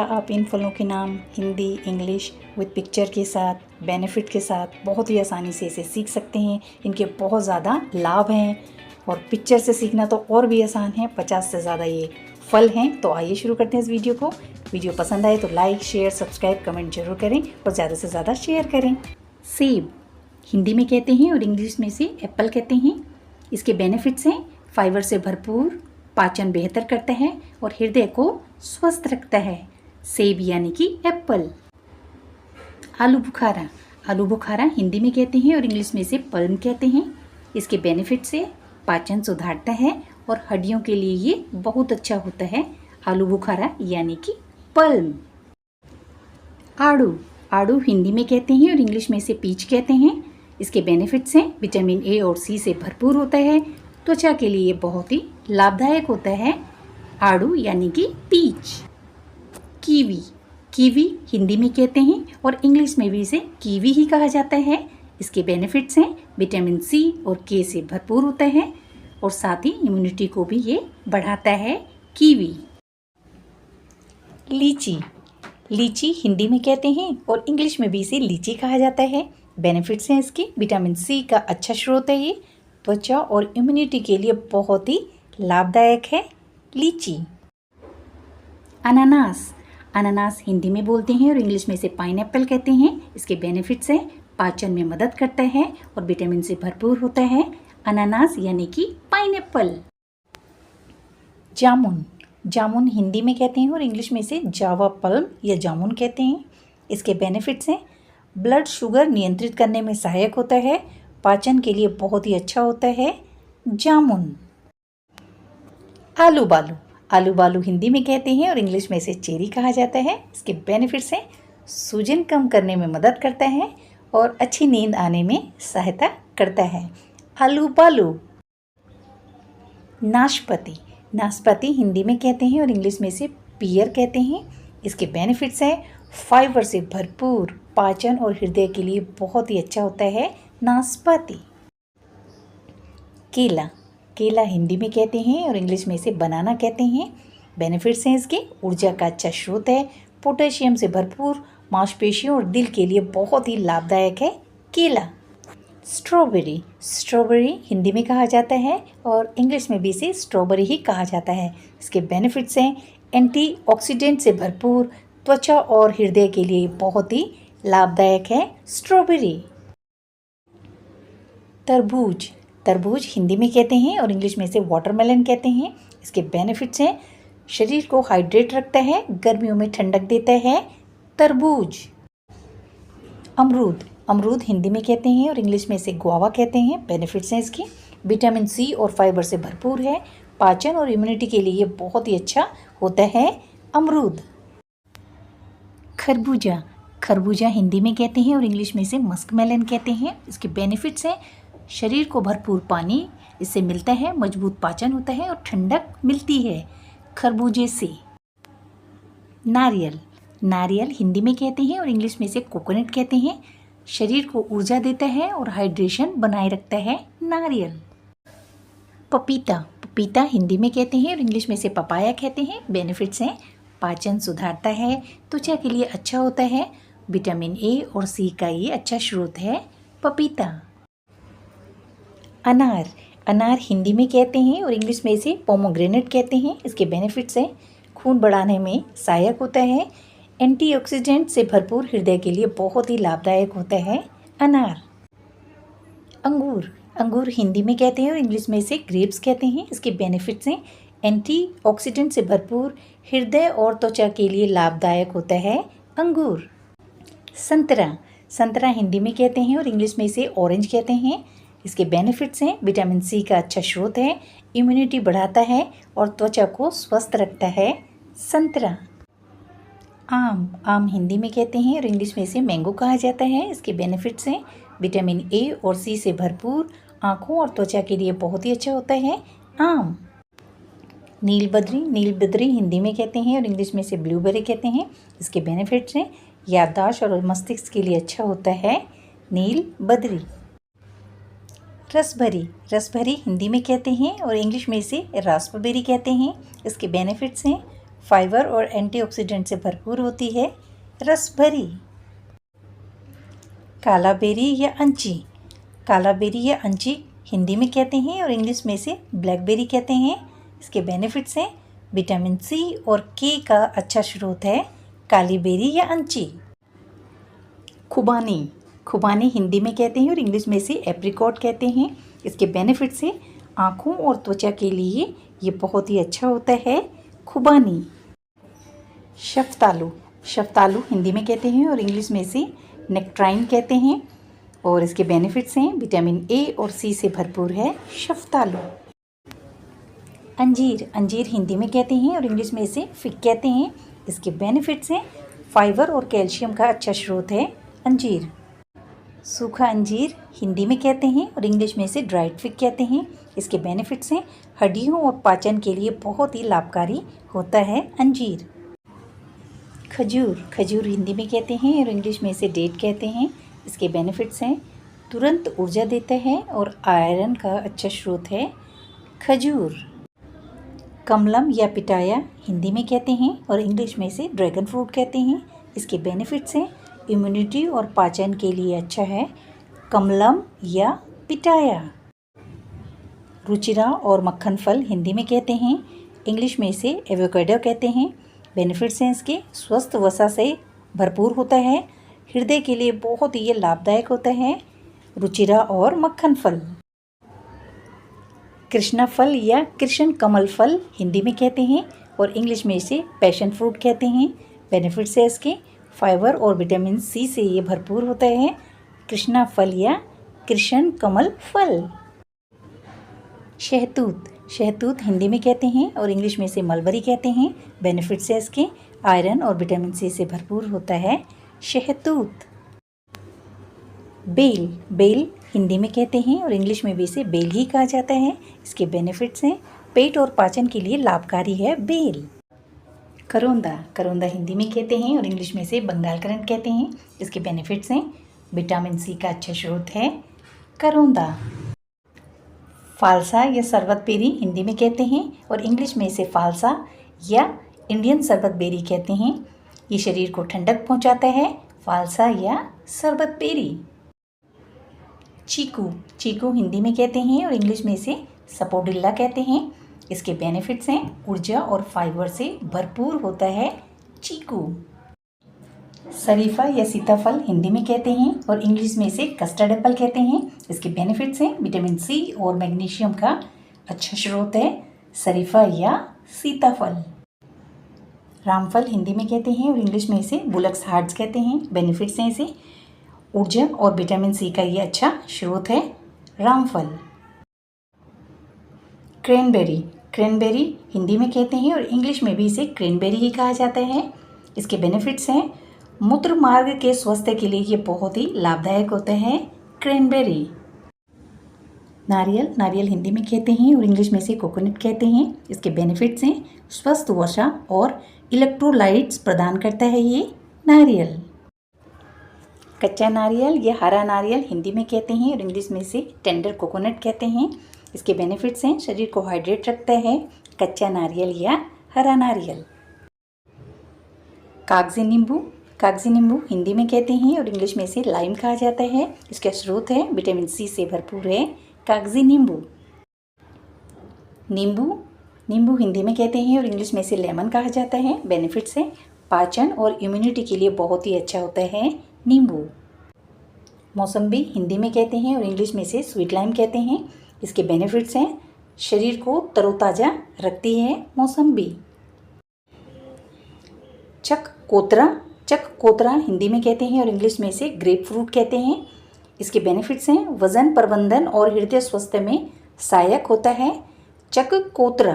क्या आप इन फलों के नाम हिंदी, इंग्लिश विद पिक्चर के साथ, बेनिफिट के साथ बहुत ही आसानी से इसे सीख सकते हैं। इनके बहुत ज़्यादा लाभ हैं और पिक्चर से सीखना तो और भी आसान है। 50 से ज़्यादा ये फल हैं। तो आइए शुरू करते हैं इस वीडियो को। वीडियो पसंद आए तो लाइक, शेयर, सब्सक्राइब, कमेंट जरूर करें और ज़्यादा से ज़्यादा शेयर करें। सेब हिंदी में कहते हैं और इंग्लिश में से एप्पल कहते हैं। इसके बेनिफिट्स हैं फाइबर से भरपूर, पाचन बेहतर करता है और हृदय को स्वस्थ रखता है। सेब यानी कि एप्पल। आलू बुखारा आलू बुखारा हिंदी में कहते हैं और इंग्लिश में से पल्म कहते हैं। इसके बेनिफिट से पाचन सुधारता है और हड्डियों के लिए ये बहुत अच्छा होता है। आलू बुखारा यानी कि पल्म। आड़ू आड़ू हिंदी में कहते हैं और इंग्लिश में से पीच कहते हैं। इसके बेनिफिट्स हैं विटामिन ए और सी से भरपूर होता है। त्वचा के लिए बहुत ही लाभदायक होता है। आड़ू यानी कि पीच। कीवी कीवी हिंदी में कहते हैं और इंग्लिश में भी इसे कीवी ही कहा जाता है। इसके बेनिफिट्स हैं विटामिन सी और के से भरपूर होता है और साथ ही इम्यूनिटी को भी ये बढ़ाता है। कीवी। लीची लीची हिंदी में कहते हैं और इंग्लिश में भी इसे लीची कहा जाता है। बेनिफिट्स हैं इसके विटामिन सी का अच्छा स्रोत है। ये त्वचा और इम्यूनिटी के लिए बहुत ही लाभदायक है। लीची। अनानास अनानास हिंदी में बोलते हैं और इंग्लिश में से पाइनएप्पल कहते हैं। इसके बेनिफिट्स हैं पाचन में मदद करता है और विटामिन से भरपूर होता है। अनानास यानी कि पाइनएप्पल। जामुन जामुन हिंदी में कहते हैं और इंग्लिश में से जावा पल्म या जामुन कहते हैं। इसके बेनिफिट्स हैं ब्लड शुगर नियंत्रित करने में सहायक होता है। पाचन के लिए बहुत ही अच्छा होता है जामुन। आलू बालू हिंदी में कहते हैं और इंग्लिश में इसे चेरी कहा जाता है। इसके बेनिफिट्स हैं सूजन कम करने में मदद करता है और अच्छी नींद आने में सहायता करता है। आलू बालू। नाशपाती हिंदी में कहते हैं और इंग्लिश में से पियर कहते हैं। इसके बेनिफिट्स हैं फाइबर से भरपूर, पाचन और हृदय के लिए बहुत ही अच्छा होता है नाशपाती। केला हिंदी में कहते हैं और इंग्लिश में इसे बनाना कहते हैं। बेनिफिट्स हैं इसके ऊर्जा का अच्छा स्रोत है, पोटेशियम से भरपूर, मांसपेशियों और दिल के लिए बहुत ही लाभदायक है केला। स्ट्रॉबेरी हिंदी में कहा जाता है और इंग्लिश में भी इसे स्ट्रॉबेरी ही कहा जाता है। इसके बेनिफिट्स हैं एंटीऑक्सीडेंट से भरपूर, त्वचा और हृदय के लिए बहुत ही लाभदायक है स्ट्रॉबेरी। तरबूज हिंदी में कहते हैं और इंग्लिश में इसे वाटरमेलन कहते हैं। इसके बेनिफिट्स हैं शरीर को हाइड्रेट रखता है, गर्मियों में ठंडक देता है तरबूज। अमरूद हिंदी में कहते हैं और इंग्लिश में इसे गुआवा कहते हैं। बेनिफिट्स हैं इसके विटामिन सी और फाइबर से भरपूर है। पाचन और इम्यूनिटी के लिए बहुत ही अच्छा होता है अमरूद। खरबूजा हिंदी में कहते हैं और इंग्लिश में इसे मस्कमेलन कहते हैं। इसके बेनिफिट्स हैं शरीर को भरपूर पानी इससे मिलता है, मजबूत पाचन होता है और ठंडक मिलती है खरबूजे से। नारियल हिंदी में कहते हैं और इंग्लिश में इसे कोकोनट कहते हैं। शरीर को ऊर्जा देता है और हाइड्रेशन बनाए रखता है नारियल। पपीता हिंदी में कहते हैं और इंग्लिश में इसे पपाया कहते हैं। बेनिफिट्स हैं पाचन सुधारता है, त्वचा के लिए अच्छा होता है, विटामिन ए और सी का ये अच्छा स्रोत है पपीता। अनार हिंदी में कहते हैं और इंग्लिश में इसे पोमोग्रेनेट कहते हैं। इसके बेनिफिट्स हैं खून बढ़ाने में सहायक होता है, एंटीऑक्सीडेंट से भरपूर, हृदय के लिए बहुत ही लाभदायक होता है अनार। अंगूर हिंदी में कहते हैं और इंग्लिश में इसे ग्रेप्स कहते हैं। इसके बेनिफिट्स हैं एंटीऑक्सीडेंट से भरपूर, हृदय और त्वचा के लिए लाभदायक होता है अंगूर। संतरा हिंदी में कहते हैं और इंग्लिश में इसे ऑरेंज कहते हैं। इसके बेनिफिट्स हैं विटामिन सी का अच्छा स्रोत है, इम्यूनिटी बढ़ाता है और त्वचा को स्वस्थ रखता है संतरा। आम हिंदी में कहते हैं और इंग्लिश में इसे मैंगो कहा जाता है। इसके बेनिफिट्स हैं विटामिन ए और सी से भरपूर, आँखों और त्वचा के लिए बहुत ही अच्छा होता है आम। नीलबद्री हिंदी में कहते हैं और इंग्लिश में इसे ब्लूबेरी कहते हैं। इसके बेनिफिट्स हैं याददाश्त और मस्तिष्क के लिए अच्छा होता है नीलबद्री। रसभरी हिंदी में कहते हैं और इंग्लिश में इसे रास्पबेरी कहते हैं। इसके बेनिफिट्स हैं फाइबर और एंटीऑक्सीडेंट से भरपूर होती है। रस भरी। काला बेरी या अंची। काला बेरी या अंची हिंदी में कहते हैं और इंग्लिश में इसे ब्लैकबेरी कहते हैं। इसके बेनिफिट्स हैं विटामिन सी और के का अच्छा स्रोत है काली बेरी या अंची। खुबानी। खुबानी हिंदी में कहते हैं और इंग्लिश में इसे एप्रिकॉट कहते हैं। इसके बेनिफिट्स हैं आँखों और त्वचा के लिए ये बहुत ही अच्छा होता है खुबानी। शफ्तालू। शफ्तालू हिंदी में कहते हैं और इंग्लिश में इसे नेक्ट्राइन कहते हैं और इसके बेनिफिट्स हैं विटामिन ए और सी से भरपूर है शफ्तालू। अंजीर। अंजीर हिंदी में कहते हैं और इंग्लिश में इसे फिग कहते हैं। इसके बेनिफिट्स हैं फाइबर और कैल्शियम का अच्छा स्रोत है अंजीर। सूखा अंजीर हिंदी में कहते हैं और इंग्लिश में इसे ड्राइड फिग कहते हैं। इसके बेनिफिट्स हैं हड्डियों और पाचन के लिए बहुत ही लाभकारी होता है अंजीर। खजूर। खजूर हिंदी में कहते हैं और इंग्लिश में इसे डेट कहते हैं। इसके बेनिफिट्स हैं तुरंत ऊर्जा देता है और आयरन का अच्छा स्रोत है खजूर। कमलम या पिटाया हिंदी में कहते हैं और इंग्लिश में इसे ड्रैगन फ्रूट कहते हैं। इसके बेनिफिट्स हैं इम्यूनिटी और पाचन के लिए अच्छा है कमलम या पिटाया। रुचिरा और मक्खन फल हिंदी में कहते हैं, इंग्लिश में इसे एवोकाडो कहते हैं। बेनिफिट्स हैं इसके स्वस्थ वसा से भरपूर होता है, हृदय के लिए बहुत ही लाभदायक होता है रुचिरा और मक्खन फल। कृष्णा फल या कृष्ण कमल फल हिंदी में कहते हैं और इंग्लिश में इसे पैशन फ्रूट कहते हैं। बेनिफिट्स है इसके फाइबर और विटामिन सी से ये भरपूर होता है कृष्णा फल या कृष्ण कमल फल। शहतूत। शहतूत हिंदी में कहते हैं और इंग्लिश में इसे मलबरी कहते हैं। बेनिफिट्स है इसके आयरन और विटामिन सी से भरपूर होता है शहतूत। बेल। बेल हिंदी में कहते हैं और इंग्लिश में भी इसे बेल ही कहा जाता है। इसके बेनिफिट्स हैं पेट और पाचन के लिए लाभकारी है बेल। करौंदा। करौंदा हिंदी में कहते हैं और इंग्लिश में इसे बंगाल करंट कहते हैं। इसके बेनिफिट्स हैं विटामिन सी का अच्छा स्रोत है करौंदा। फालसा या शरबत बेरी हिंदी में कहते हैं और इंग्लिश में इसे फालसा या इंडियन शरबत बेरी कहते हैं। ये शरीर को ठंडक पहुंचाता है फालसा या शरबत बेरी। चीकू। चीकू हिंदी में कहते हैं और इंग्लिश में इसे सपोडिल्ला कहते हैं। इसके बेनिफिट्स हैं ऊर्जा और फाइबर से भरपूर होता है चीकू। शरीफा या सीताफल हिंदी में कहते हैं और इंग्लिश में इसे कस्टर्ड एप्पल कहते हैं। इसके बेनिफिट्स हैं विटामिन सी और मैग्नीशियम का अच्छा स्रोत है शरीफा या सीताफल। रामफल हिंदी में कहते हैं और इंग्लिश में इसे बुलक्स हार्ट्स कहते हैं। बेनिफिट्स हैं इसे ऊर्जा और विटामिन सी का ये अच्छा स्रोत है रामफल। क्रैनबेरी। क्रैनबेरी हिंदी में कहते हैं और इंग्लिश में भी इसे क्रैनबेरी ही कहा जाता है। इसके बेनिफिट्स हैं मूत्र मार्ग के स्वास्थ्य के लिए ये बहुत ही लाभदायक होता है क्रैनबेरी। नारियल। नारियल हिंदी में कहते हैं और इंग्लिश में इसे कोकोनट कहते हैं। इसके बेनिफिट्स हैं स्वस्थ वसा और इलेक्ट्रोलाइट्स प्रदान करता है ये नारियल। कच्चा नारियल या हरा नारियल हिंदी में कहते हैं और इंग्लिश में इसे टेंडर कोकोनट कहते हैं। इसके बेनिफिट्स हैं शरीर को हाइड्रेट रखता है कच्चा नारियल या हरा नारियल। कागजी नींबू। कागजी नींबू हिंदी में कहते हैं और इंग्लिश में इसे लाइम कहा जाता है। इसका स्रोत है विटामिन सी से भरपूर है कागजी नींबू। नींबू। नींबू हिंदी में कहते हैं और इंग्लिश में इसे लेमन कहा जाता है। बेनिफिट्स हैं पाचन और इम्यूनिटी के लिए बहुत ही अच्छा होता है नींबू। मौसम्बी हिंदी में कहते हैं और इंग्लिश में इसे स्वीट लाइम कहते हैं। इसके बेनिफिट्स हैं शरीर को तरोताज़ा रखती है मौसम्बी। चक कोतरा। चक कोतरा हिंदी में कहते हैं और इंग्लिश में इसे ग्रेप फ्रूट कहते हैं। इसके बेनिफिट्स हैं वजन प्रबंधन और हृदय स्वास्थ्य में सहायक होता है चक कोतरा।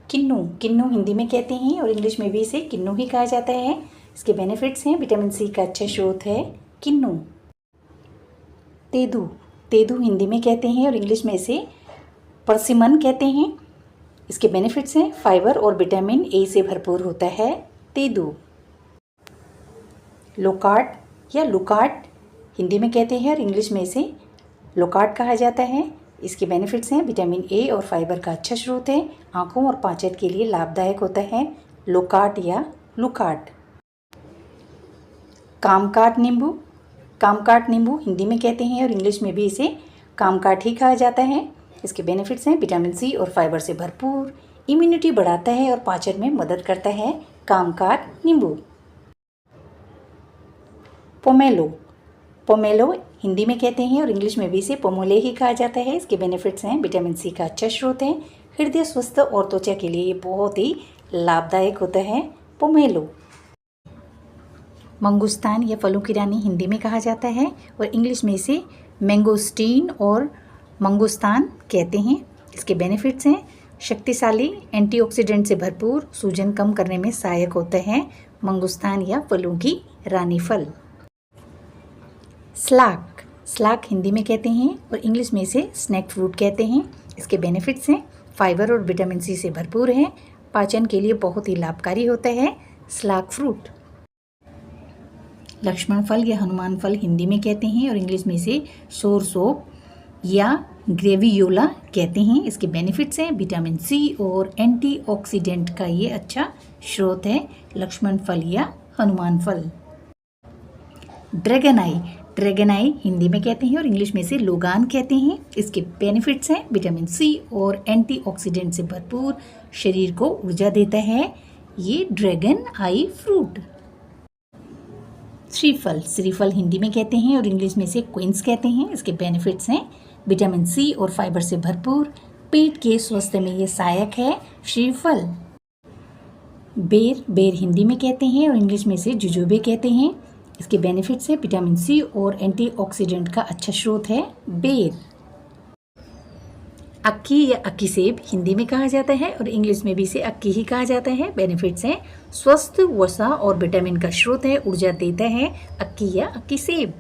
किन्नू। किन्नू हिंदी में कहते हैं और इंग्लिश में भी इसे किन्नू ही कहा जाता है। इसके बेनिफिट्स हैं विटामिन सी का अच्छा स्रोत है किन्नू। तेदू। तेदू हिंदी में कहते हैं और इंग्लिश में इसे परसिमन कहते हैं। इसके बेनिफिट्स हैं फाइबर और विटामिन ए से भरपूर होता है तेदू। लोकार्ट या लुकार्ट हिंदी में कहते हैं और इंग्लिश में इसे लोकार्ट कहा जाता है। इसके बेनिफिट्स हैं विटामिन ए और फाइबर का अच्छा स्रोत है, आँखों और पाचन के लिए लाभदायक होता है। लोकाट या लुकाट। कामकाट नींबू, कामकाट नींबू हिंदी में कहते हैं और इंग्लिश में भी इसे कामकाट ही कहा जाता है। इसके बेनिफिट्स हैं विटामिन सी और फाइबर से भरपूर, इम्यूनिटी बढ़ाता है और पाचन में मदद करता है। कामकाट नींबू। पोमेलो, पोमेलो हिंदी में कहते हैं और इंग्लिश में भी इसे पोमोले ही कहा जाता है। इसके बेनिफिट्स हैं विटामिन सी का अच्छा स्रोत है, हृदय स्वास्थ्य और त्वचा के लिए ये बहुत ही लाभदायक होता है। पोमेलो। मंगूस्तान या फलों की रानी हिंदी में कहा जाता है और इंग्लिश में इसे मैंगोस्टीन और मंगूस्तान कहते हैं। इसके बेनिफिट्स हैं शक्तिशाली, एंटीऑक्सीडेंट से भरपूर, सूजन कम करने में सहायक होता है। मंगूस्तान या फलों की रानी फल। स्लाक, स्लाक हिंदी में कहते हैं और इंग्लिश में इसे स्नैक फ्रूट कहते हैं। इसके बेनिफिट्स हैं फाइबर और विटामिन सी से भरपूर है, पाचन के लिए बहुत ही लाभकारी होता है। स्लाक फ्रूट। लक्ष्मण फल या हनुमान फल हिंदी में कहते हैं और इंग्लिश में इसे सोरसोप या ग्रेवियोला कहते हैं। इसके बेनिफिट्स हैं विटामिन सी और एंटीऑक्सीडेंट का ये अच्छा स्रोत है। लक्ष्मण फल या हनुमान फल। ड्रैगन आई, ड्रैगन आई हिंदी में कहते हैं और इंग्लिश में इसे लोगान कहते हैं। इसके बेनिफिट्स हैं विटामिन सी और एंटीऑक्सीडेंट से भरपूर, शरीर को ऊर्जा देता है ये ड्रैगन आई फ्रूट। श्रीफल, श्रीफल हिंदी में कहते हैं और इंग्लिश में इसे क्वींस कहते हैं। इसके बेनिफिट्स हैं विटामिन सी और फाइबर से भरपूर, पेट के स्वास्थ्य में ये सहायक है। श्रीफल। बेर, बेर हिंदी में कहते हैं और इंग्लिश में इसे जुजोबे कहते हैं। इसके बेनिफिट्स है विटामिन सी और एंटीऑक्सीडेंट का अच्छा स्रोत है बेर। अक्की या अक्की सेब हिंदी में कहा जाता है और इंग्लिश में भी इसे अक्की ही कहा जाता है। बेनिफिट्स हैं स्वस्थ, वसा और विटामिन का स्रोत है, ऊर्जा देता है अक्की या अक्की सेब।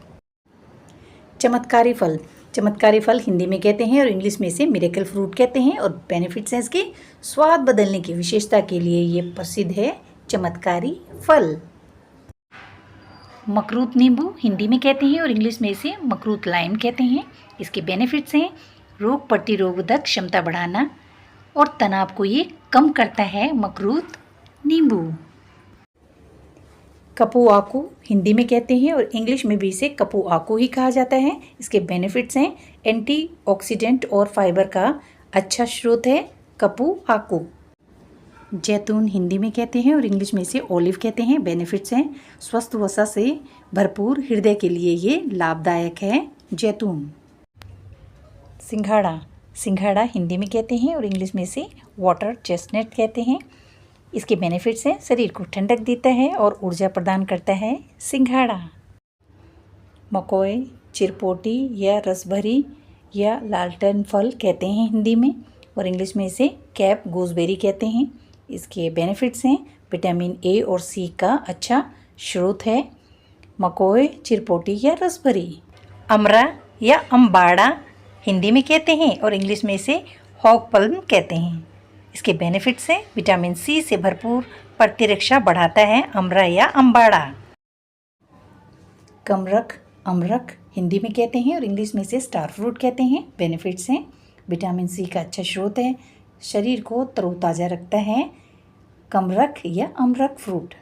चमत्कारी फल, चमत्कारी फल हिंदी में कहते हैं और इंग्लिश में इसे मिरेकल फ्रूट कहते हैं और बेनिफिट्स हैं इसके स्वाद बदलने की विशेषता के लिए ये प्रसिद्ध है चमत्कारी फल। मकरूत नींबू हिंदी में कहते हैं और इंग्लिश में इसे मकरूत लाइम कहते हैं। इसके बेनिफिट्स हैं रोग प्रतिरोधक क्षमता बढ़ाना और तनाव को ये कम करता है मकरूत नींबू। कपू आकू हिंदी में कहते हैं और इंग्लिश में भी इसे कपू आकू ही कहा जाता है। इसके बेनिफिट्स हैं एंटीऑक्सीडेंट और फाइबर का अच्छा स्रोत है कपू आकू। जैतून हिंदी में कहते हैं और इंग्लिश में इसे ओलिव कहते हैं। बेनिफिट्स हैं स्वस्थ वसा से भरपूर, हृदय के लिए ये लाभदायक है जैतून। सिंघाड़ा, सिंघाड़ा हिंदी में कहते हैं और इंग्लिश में इसे वाटर चेस्टनट कहते हैं। इसके बेनिफिट्स हैं शरीर को ठंडक देता है और ऊर्जा प्रदान करता है सिंघाड़ा। मकोए, चिरपोटी या रसभरी या लालटन फल कहते हैं हिंदी में और इंग्लिश में इसे कैप गूसबेरी कहते हैं। इसके बेनिफिट्स हैं विटामिन ए और सी का अच्छा स्रोत है मकोए, चिरपोटी या रसभरी। अमरा या अम्बाड़ा हिंदी में कहते हैं और इंग्लिश में इसे हॉग पल्म कहते हैं। इसके बेनिफिट्स हैं विटामिन सी से भरपूर, प्रतिरक्षा बढ़ाता है अमरा या अम्बाड़ा। कमरख, अमरख हिंदी में कहते हैं और इंग्लिश में इसे स्टार फ्रूट कहते हैं। बेनिफिट्स हैं विटामिन सी का अच्छा स्रोत है, शरीर को तरोताज़ा रखता है कमरख या अमरख फ्रूट।